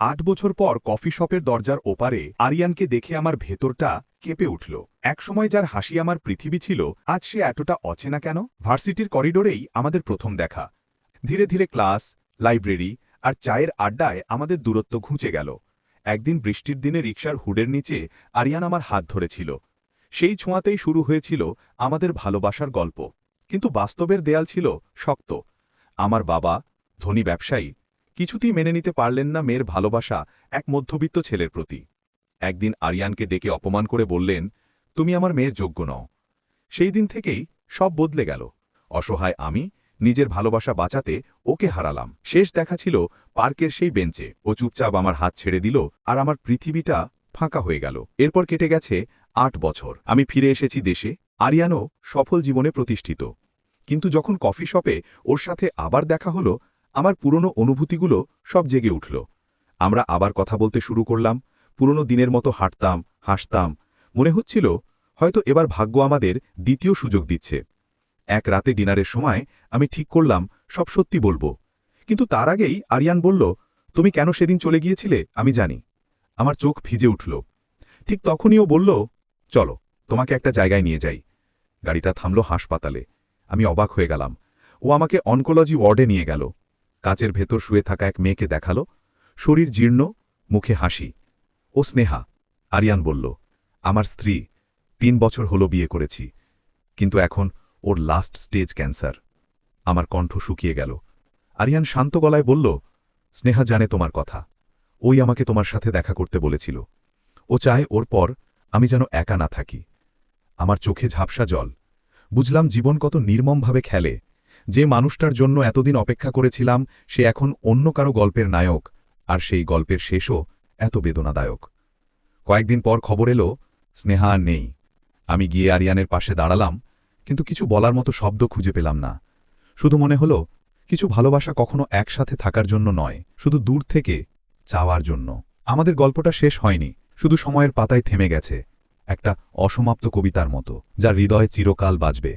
৮ বছর পর কফি শপের দরজার ওপারে আরিয়ানকে দেখে আমার ভেতরটা কেঁপে উঠল। একসময় যার হাসি আমার পৃথিবী ছিল, আজ সে এতটা অচেনা কেন? ভার্সিটির করিডোরেই আমাদের প্রথম দেখা। ধীরে ধীরে ক্লাস, লাইব্রেরি আর চায়ের আড্ডায় আমাদের দূরত্ব ঘুঁচে গেল। একদিন বৃষ্টির দিনে রিকশার হুডের নিচে আরিয়ান আমার হাত ধরেছিল। সেই ছোঁয়াতেই শুরু হয়েছিল আমাদের ভালোবাসার গল্প। কিন্তু বাস্তবের দেয়াল ছিল শক্ত। আমার বাবা, ধনী ব্যবসায়ী, কিছুতেই মেনে নিতে পারলেন না মেয়ের ভালোবাসা এক মধ্যবিত্ত ছেলের প্রতি। একদিন আরিয়ানকে ডেকে অপমান করে বললেন, তুমি আমার মেয়ের যোগ্য নও। সেই দিন থেকেই সব বদলে গেল। অসহায় আমি নিজের ভালোবাসা বাঁচাতে ওকে হারালাম। শেষ দেখা ছিল পার্কের সেই বেঞ্চে। ও চুপচাপ আমার হাত ছেড়ে দিল আর আমার পৃথিবীটা ফাঁকা হয়ে গেল। এরপর কেটে গেছে ৮ বছর। আমি ফিরে এসেছি দেশে। আরিয়ানও সফল জীবনে প্রতিষ্ঠিত। কিন্তু যখন কফি শপে ওর সাথে আবার দেখা হলো, আমার পুরনো অনুভূতিগুলো সব জেগে উঠল। আমরা আবার কথা বলতে শুরু করলাম। পুরনো দিনের মতো হাঁটতাম, হাসতাম। মনে হচ্ছিল হয়তো এবার ভাগ্য আমাদের দ্বিতীয় সুযোগ দিচ্ছে। এক রাতে ডিনারের সময় আমি ঠিক করলাম সব সত্যি বলবো। কিন্তু তার আগেই আরিয়ান বলল, তুমি কেন সেদিন চলে গিয়েছিলে আমি জানি। আমার চোখ ভিজে উঠল। ঠিক তখনই ও বলল, চলো তোমাকে একটা জায়গায় নিয়ে যাই। গাড়িটা থামল হাসপাতালে। আমি অবাক হয়ে গেলাম। ও আমাকে অনকোলজি ওয়ার্ডে নিয়ে গেল। কাচের ভেতর শুয়ে থাকা এক মেয়েকে দেখালো। শরীর জীর্ণ, মুখে হাসি। ও স্নেহা। আরিয়ান বলল, আমার স্ত্রী। ৩ বছর হলো বিয়ে করেছি, কিন্তু এখন ওর লাস্ট স্টেজ ক্যান্সার। আমার কণ্ঠ শুকিয়ে গেল। আরিয়ান শান্ত গলায় বলল, স্নেহা জানে তোমার কথা। ওই আমাকে তোমার সাথে দেখা করতে বলেছিল। ও চায় ওর পর আমি যেন একা না থাকি। আমার চোখে ঝাপসা জল। বুঝলাম জীবন কত নির্মমভাবে খেলে। যে মানুষটার জন্য এতদিন অপেক্ষা করেছিলাম সে এখন অন্য কারো গল্পের নায়ক, আর সেই গল্পের শেষও এত বেদনাদায়ক। কয়েকদিন পর খবর এলো, স্নেহা আর নেই। আমি গিয়ে আরিয়ানের পাশে দাঁড়ালাম, কিন্তু কিছু বলার মতো শব্দ খুঁজে পেলাম না। শুধু মনে হলো কিছু ভালোবাসা কখনো একসাথে থাকার জন্য নয়, শুধু দূর থেকে চাওয়ার জন্য। আমাদের গল্পটা শেষ হয়নি, শুধু সময়ের পাতায় থেমে গেছে, একটা অসমাপ্ত কবিতার মতো, যার হৃদয়ে চিরকাল বাজবে।